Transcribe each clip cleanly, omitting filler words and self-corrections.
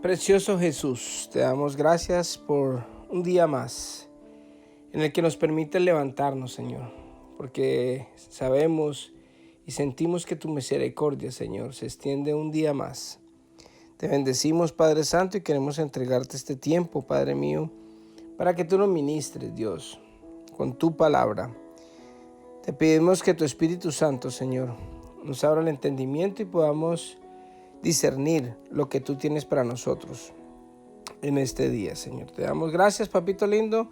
Precioso Jesús, te damos gracias por un día más en el que nos permite levantarnos, Señor, porque sabemos y sentimos que tu misericordia, Señor, se extiende un día más. Te bendecimos, Padre Santo, y queremos entregarte este tiempo, Padre mío, para que tú nos ministres, Dios, con tu palabra. Te pedimos que tu Espíritu Santo, Señor, nos abra el entendimiento y podamos discernir lo que tú tienes para nosotros en este día, Señor. Te damos gracias, papito lindo,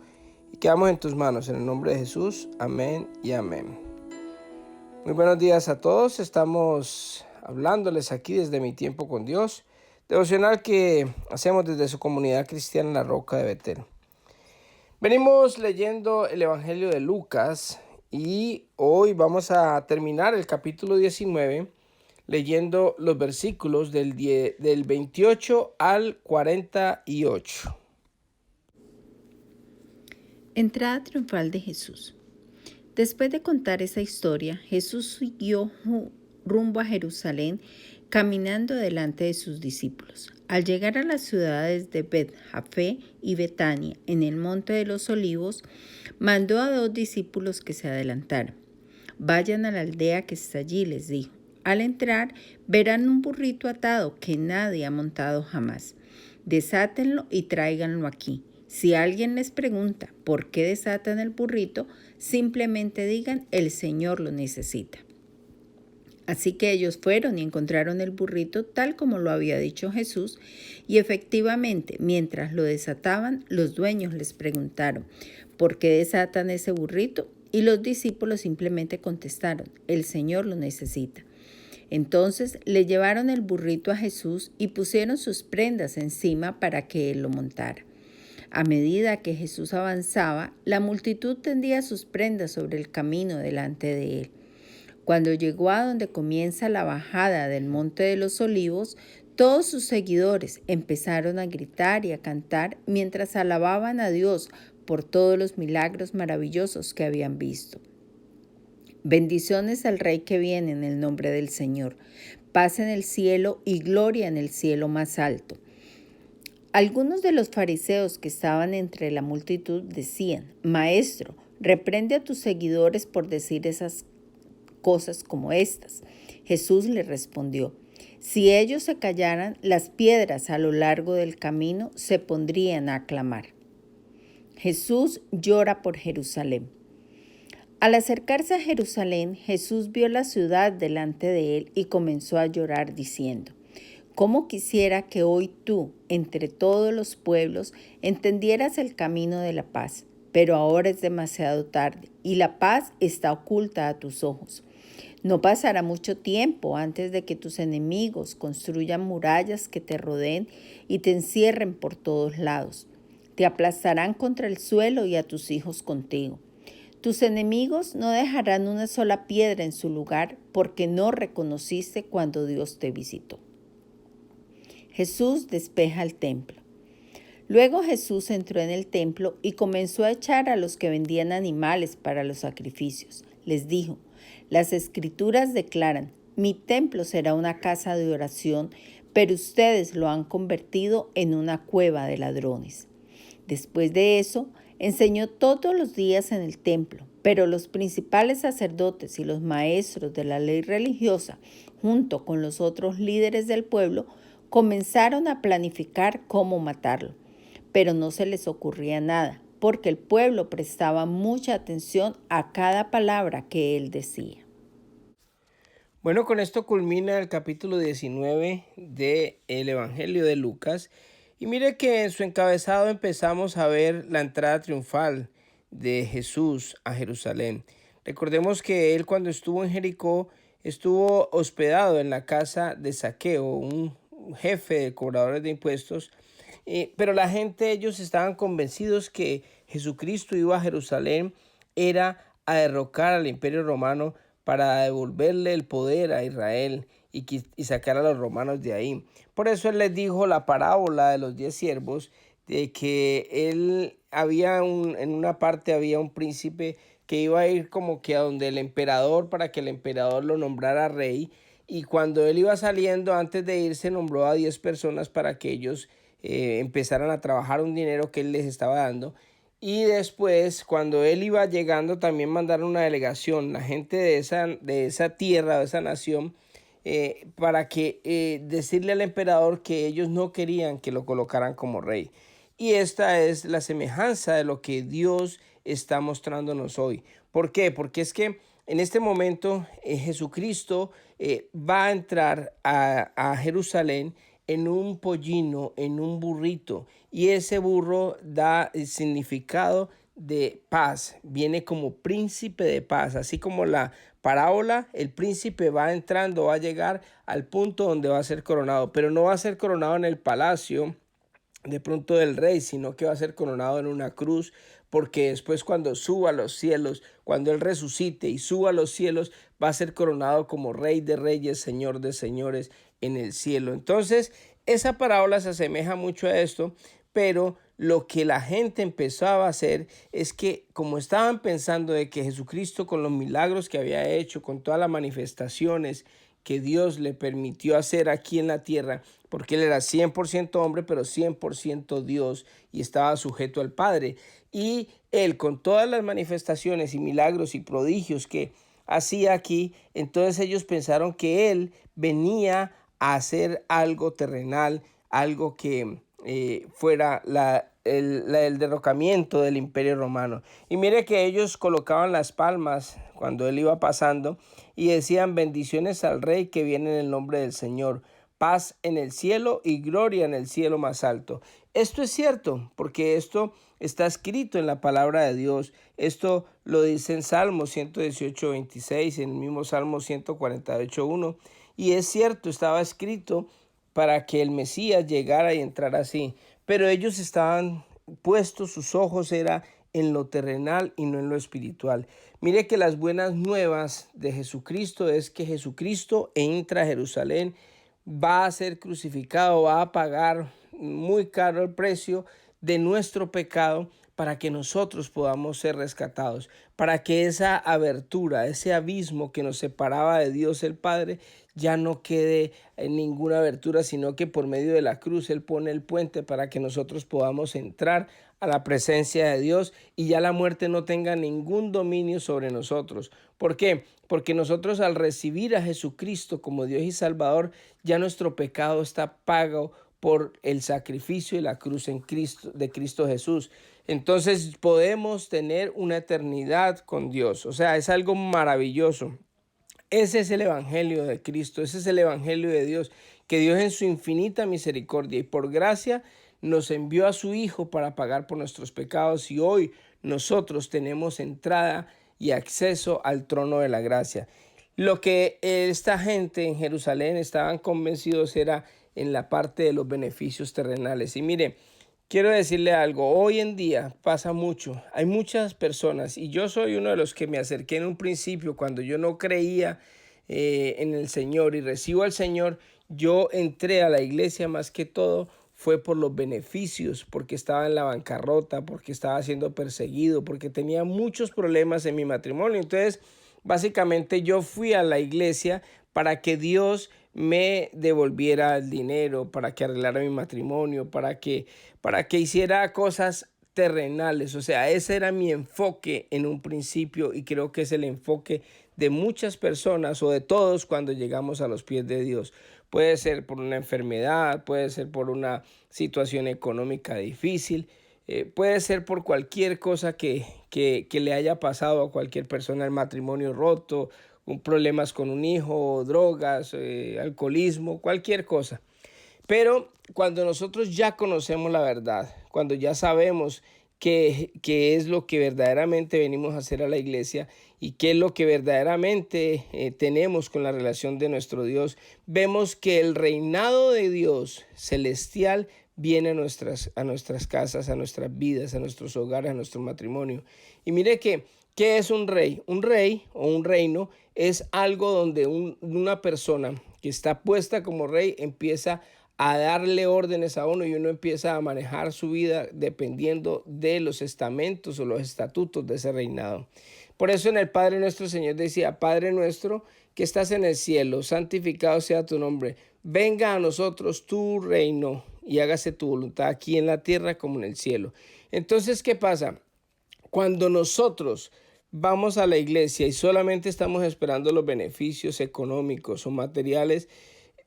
y quedamos en tus manos, en el nombre de Jesús. Amén y amén. Muy buenos días a todos. Estamos hablándoles aquí desde Mi Tiempo con Dios, devocional que hacemos desde su comunidad cristiana en la Roca de Betel. Venimos leyendo el Evangelio de Lucas y hoy vamos a terminar el capítulo 19 leyendo los versículos del 28 al 48. Entrada triunfal de Jesús. Después de contar esa historia, Jesús siguió rumbo a Jerusalén, caminando delante de sus discípulos. Al llegar a las ciudades de Bet-Jafé y Betania, en el Monte de los Olivos, mandó a 2 discípulos que se adelantaran. Vayan a la aldea que está allí, les dijo. Al entrar, verán un burrito atado que nadie ha montado jamás. Desátenlo y tráiganlo aquí. Si alguien les pregunta por qué desatan el burrito, simplemente digan: el Señor lo necesita. Así que ellos fueron y encontraron el burrito tal como lo había dicho Jesús, y efectivamente, mientras lo desataban, los dueños les preguntaron: ¿por qué desatan ese burrito? Y los discípulos simplemente contestaron: el Señor lo necesita. Entonces le llevaron el burrito a Jesús y pusieron sus prendas encima para que él lo montara. A medida que Jesús avanzaba, la multitud tendía sus prendas sobre el camino delante de él. Cuando llegó a donde comienza la bajada del Monte de los Olivos, todos sus seguidores empezaron a gritar y a cantar mientras alababan a Dios por todos los milagros maravillosos que habían visto. Bendiciones al Rey que viene en el nombre del Señor. Paz en el cielo y gloria en el cielo más alto. Algunos de los fariseos que estaban entre la multitud decían: Maestro, reprende a tus seguidores por decir esas cosas como estas. Jesús les respondió: si ellos se callaran, las piedras a lo largo del camino se pondrían a clamar. Jesús llora por Jerusalén. Al acercarse a Jerusalén, Jesús vio la ciudad delante de él y comenzó a llorar diciendo: ¿cómo quisiera que hoy tú, entre todos los pueblos, entendieras el camino de la paz? Pero ahora es demasiado tarde y la paz está oculta a tus ojos. No pasará mucho tiempo antes de que tus enemigos construyan murallas que te rodeen y te encierren por todos lados. Te aplastarán contra el suelo y a tus hijos contigo. Tus enemigos no dejarán una sola piedra en su lugar porque no reconociste cuando Dios te visitó. Jesús despeja el templo. Luego Jesús entró en el templo y comenzó a echar a los que vendían animales para los sacrificios. Les dijo: las Escrituras declaran: mi templo será una casa de oración, pero ustedes lo han convertido en una cueva de ladrones. Después de eso, enseñó todos los días en el templo, pero los principales sacerdotes y los maestros de la ley religiosa, junto con los otros líderes del pueblo, comenzaron a planificar cómo matarlo. Pero no se les ocurría nada, porque el pueblo prestaba mucha atención a cada palabra que él decía. Bueno, con esto culmina el capítulo 19 del Evangelio de Lucas. Y mire que en su encabezado empezamos a ver la entrada triunfal de Jesús a Jerusalén. Recordemos que él, cuando estuvo en Jericó, estuvo hospedado en la casa de Zaqueo, un jefe de cobradores de impuestos. Pero la gente, ellos estaban convencidos que Jesucristo iba a Jerusalén era a derrocar al Imperio Romano para devolverle el poder a Israel y sacar a los romanos de ahí. Por eso él les dijo la parábola de los 10 siervos, de que en una parte había un príncipe que iba a ir como que a donde el emperador, para que el emperador lo nombrara rey, y cuando él iba saliendo, antes de irse, nombró a 10 personas para que ellos empezaran a trabajar un dinero que él les estaba dando. Y después, cuando él iba llegando, también mandaron una delegación, la gente de esa tierra, de esa nación, para que decirle al emperador que ellos no querían que lo colocaran como rey. Y esta es la semejanza de lo que Dios está mostrándonos hoy. ¿Por qué? Porque es que en este momento Jesucristo va a entrar a Jerusalén en un pollino, en un burrito, y ese burro da el significado de paz, viene como príncipe de paz, así como la parábola, el príncipe va entrando, va a llegar al punto donde va a ser coronado, pero no va a ser coronado en el palacio de pronto del rey, sino que va a ser coronado en una cruz, porque después cuando suba a los cielos, cuando él resucite y suba a los cielos, va a ser coronado como rey de reyes, señor de señores en el cielo. Entonces, esa parábola se asemeja mucho a esto, pero lo que la gente empezaba a hacer es que, como estaban pensando de que Jesucristo, con los milagros que había hecho, con todas las manifestaciones que Dios le permitió hacer aquí en la tierra, porque él era 100% hombre, pero 100% Dios, y estaba sujeto al Padre. Y él, con todas las manifestaciones y milagros y prodigios que hacía aquí, entonces ellos pensaron que él venía a hacer algo terrenal, algo que fuera el derrocamiento del Imperio Romano. Y mire que ellos colocaban las palmas cuando él iba pasando y decían: bendiciones al Rey que viene en el nombre del Señor, paz en el cielo y gloria en el cielo más alto. Esto es cierto, porque esto está escrito en la palabra de Dios. Esto lo dice en Salmo 118, 26, en el mismo Salmo 148, 1. Y es cierto, estaba escrito para que el Mesías llegara y entrara así. Pero ellos estaban puestos, sus ojos era en lo terrenal y no en lo espiritual. Mire que las buenas nuevas de Jesucristo es que Jesucristo entra a Jerusalén, va a ser crucificado, va a pagar muy caro el precio de nuestro pecado para que nosotros podamos ser rescatados, para que esa abertura, ese abismo que nos separaba de Dios el Padre, ya no quede en ninguna abertura, sino que por medio de la cruz Él pone el puente para que nosotros podamos entrar a la presencia de Dios y ya la muerte no tenga ningún dominio sobre nosotros. ¿Por qué? Porque nosotros, al recibir a Jesucristo como Dios y Salvador, ya nuestro pecado está pago por el sacrificio y la cruz de Cristo Jesús. Entonces podemos tener una eternidad con Dios. O sea, es algo maravilloso. Ese es el evangelio de Cristo, ese es el evangelio de Dios, que Dios en su infinita misericordia y por gracia nos envió a su Hijo para pagar por nuestros pecados, y hoy nosotros tenemos entrada y acceso al trono de la gracia. Lo que esta gente en Jerusalén estaban convencidos era en la parte de los beneficios terrenales. Y mire, quiero decirle algo, hoy en día pasa mucho, hay muchas personas, y yo soy uno de los que me acerqué en un principio cuando yo no creía en el Señor y recibo al Señor. Yo entré a la iglesia más que todo fue por los beneficios, porque estaba en la bancarrota, porque estaba siendo perseguido, porque tenía muchos problemas en mi matrimonio. Entonces, básicamente yo fui a la iglesia para que Dios me devolviera el dinero, para que arreglara mi matrimonio, para que hiciera cosas terrenales. O sea, ese era mi enfoque en un principio, y creo que es el enfoque de muchas personas o de todos cuando llegamos a los pies de Dios. Puede ser por una enfermedad, puede ser por una situación económica difícil, puede ser por cualquier cosa que le haya pasado a cualquier persona, el matrimonio roto, problemas con un hijo, drogas, alcoholismo, cualquier cosa. Pero cuando nosotros ya conocemos la verdad, cuando ya sabemos qué es lo que verdaderamente venimos a hacer a la iglesia y qué es lo que verdaderamente tenemos con la relación de nuestro Dios, vemos que el reinado de Dios celestial viene a nuestras casas, a nuestras vidas, a nuestros hogares, a nuestro matrimonio. Y mire que, ¿qué es un rey? Un rey o un reino es algo donde una persona que está puesta como rey empieza a darle órdenes a uno, y uno empieza a manejar su vida dependiendo de los estamentos o los estatutos de ese reinado. Por eso en el Padre Nuestro Señor decía, Padre nuestro que estás en el cielo, santificado sea tu nombre. Venga a nosotros tu reino y hágase tu voluntad aquí en la tierra como en el cielo. Entonces, ¿qué pasa? Cuando nosotros vamos a la iglesia y solamente estamos esperando los beneficios económicos o materiales,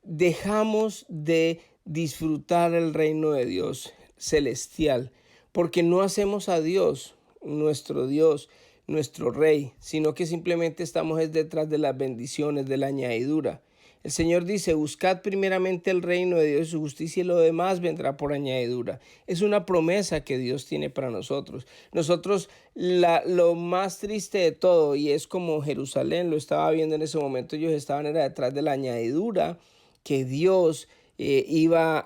dejamos de disfrutar el reino de Dios celestial, porque no hacemos a Dios, nuestro Rey, sino que simplemente estamos detrás de las bendiciones, de la añadidura. El Señor dice, buscad primeramente el reino de Dios y su justicia y lo demás vendrá por añadidura. Es una promesa que Dios tiene para nosotros. Nosotros, lo más triste de todo, y es como Jerusalén lo estaba viendo en ese momento, ellos estaban detrás de la añadidura que Dios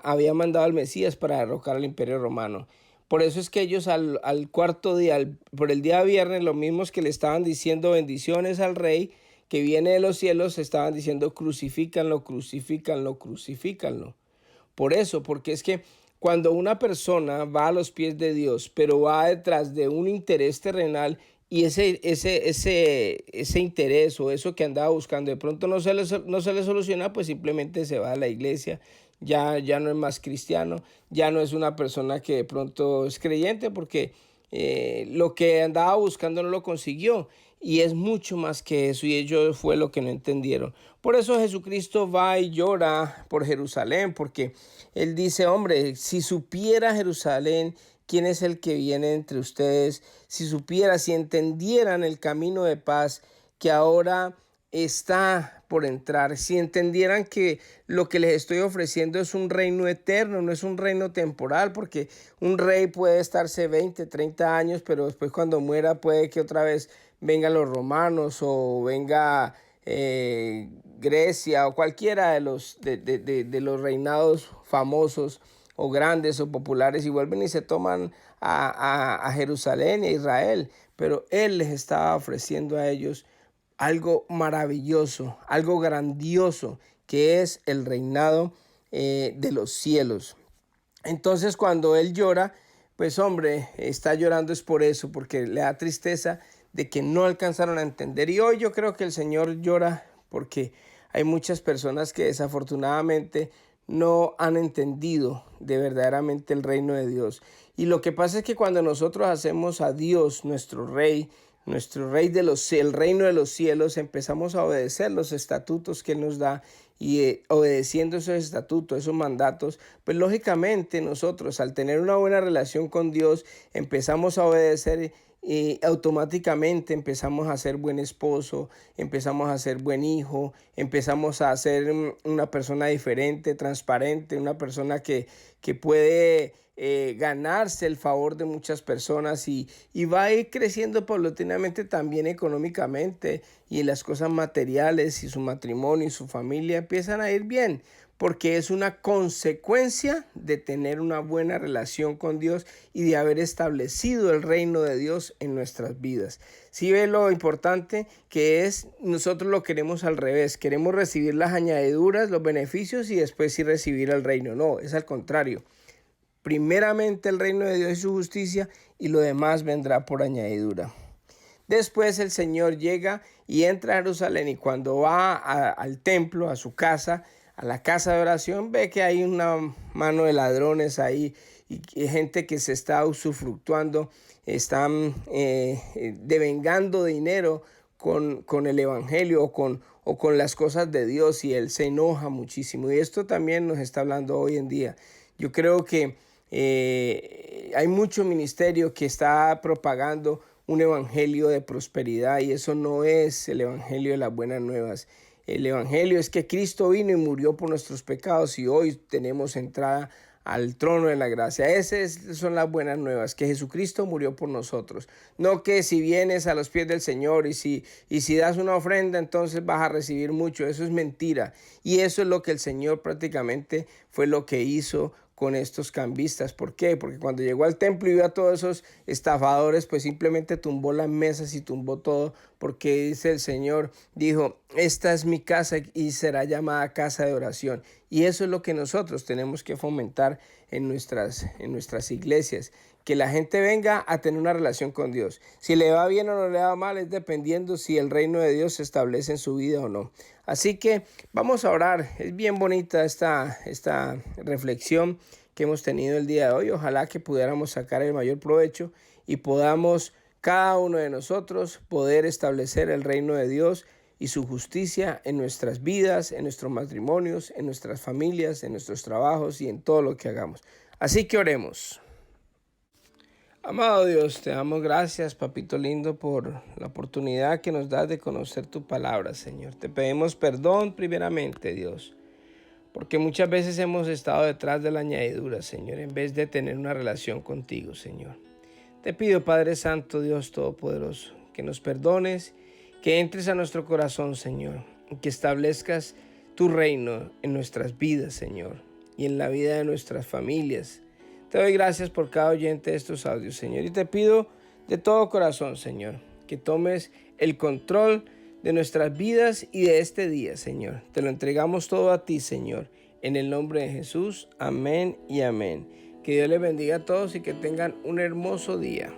había mandado al Mesías para derrocar al Imperio Romano. Por eso es que ellos al cuarto día, por el día viernes, los mismos que le estaban diciendo bendiciones al rey que viene de los cielos, estaban diciendo crucifícanlo, crucifícanlo, crucifícanlo. Por eso, porque es que cuando una persona va a los pies de Dios, pero va detrás de un interés terrenal y ese interés o eso que andaba buscando de pronto no se le soluciona, pues simplemente se va a la iglesia, ya no es más cristiano, ya no es una persona que de pronto es creyente porque lo que andaba buscando no lo consiguió. Y es mucho más que eso, y ellos fue lo que no entendieron. Por eso Jesucristo va y llora por Jerusalén, porque Él dice, hombre, si supiera Jerusalén quién es el que viene entre ustedes, si entendieran el camino de paz que ahora está por entrar, si entendieran que lo que les estoy ofreciendo es un reino eterno, no es un reino temporal, porque un rey puede estarse 20, 30 años, pero después cuando muera puede que otra vez vengan los romanos o venga Grecia o cualquiera de los reinados famosos o grandes o populares y vuelven y se toman a Jerusalén y a Israel, pero Él les estaba ofreciendo a ellos algo maravilloso, algo grandioso, que es el reinado de los cielos. Entonces cuando Él llora, pues hombre, está llorando es por eso, porque le da tristeza de que no alcanzaron a entender. Y hoy yo creo que el Señor llora porque hay muchas personas que desafortunadamente no han entendido de verdaderamente el reino de Dios. Y lo que pasa es que cuando nosotros hacemos a Dios nuestro rey el reino de los cielos, empezamos a obedecer los estatutos que Él nos da y obedeciendo esos estatutos, esos mandatos, pues lógicamente nosotros al tener una buena relación con Dios empezamos a obedecer y automáticamente empezamos a ser buen esposo, empezamos a ser buen hijo, empezamos a ser una persona diferente, transparente, una persona que puede ganarse el favor de muchas personas y va a ir creciendo paulatinamente también económicamente y las cosas materiales y su matrimonio y su familia empiezan a ir bien porque es una consecuencia de tener una buena relación con Dios y de haber establecido el reino de Dios en nuestras vidas. Si ve lo importante que es, nosotros lo queremos al revés, queremos recibir las añadiduras, los beneficios y después sí recibir el reino. No, es al contrario. Primeramente el reino de Dios y su justicia y lo demás vendrá por añadidura. Después el Señor llega y entra a Jerusalén y cuando va al templo, a su casa, a la casa de oración, ve que hay una mano de ladrones ahí y gente que se está usufructuando, están devengando dinero con el evangelio o con las cosas de Dios y Él se enoja muchísimo. Y esto también nos está hablando hoy en día. Yo creo que hay mucho ministerio que está propagando un evangelio de prosperidad y eso no es el evangelio de las buenas nuevas. El evangelio es que Cristo vino y murió por nuestros pecados y hoy tenemos entrada al trono de la gracia. Esas son las buenas nuevas, que Jesucristo murió por nosotros. No que si vienes a los pies del Señor y si das una ofrenda, entonces vas a recibir mucho. Eso es mentira. Y eso es lo que el Señor prácticamente fue lo que hizo con estos cambistas. ¿Por qué? Porque cuando llegó al templo y vio a todos esos estafadores, pues simplemente tumbó las mesas y tumbó todo, porque dice el Señor, dijo, esta es mi casa y será llamada casa de oración. Y eso es lo que nosotros tenemos que fomentar en nuestras iglesias, que la gente venga a tener una relación con Dios. Si le va bien o no le va mal es dependiendo si el reino de Dios se establece en su vida o no. Así que vamos a orar. Es bien bonita esta reflexión que hemos tenido el día de hoy. Ojalá que pudiéramos sacar el mayor provecho y podamos cada uno de nosotros poder establecer el reino de Dios y su justicia en nuestras vidas, en nuestros matrimonios, en nuestras familias, en nuestros trabajos y en todo lo que hagamos. Así que oremos. Amado Dios, te damos gracias, papito lindo, por la oportunidad que nos das de conocer tu palabra, Señor. Te pedimos perdón primeramente, Dios, porque muchas veces hemos estado detrás de la añadidura, Señor, en vez de tener una relación contigo, Señor. Te pido, Padre Santo, Dios Todopoderoso, que nos perdones, que entres a nuestro corazón, Señor, y que establezcas tu reino en nuestras vidas, Señor, y en la vida de nuestras familias. Te doy gracias por cada oyente de estos audios, Señor, y te pido de todo corazón, Señor, que tomes el control de nuestras vidas y de este día, Señor. Te lo entregamos todo a ti, Señor, en el nombre de Jesús. Amén y amén. Que Dios les bendiga a todos y que tengan un hermoso día.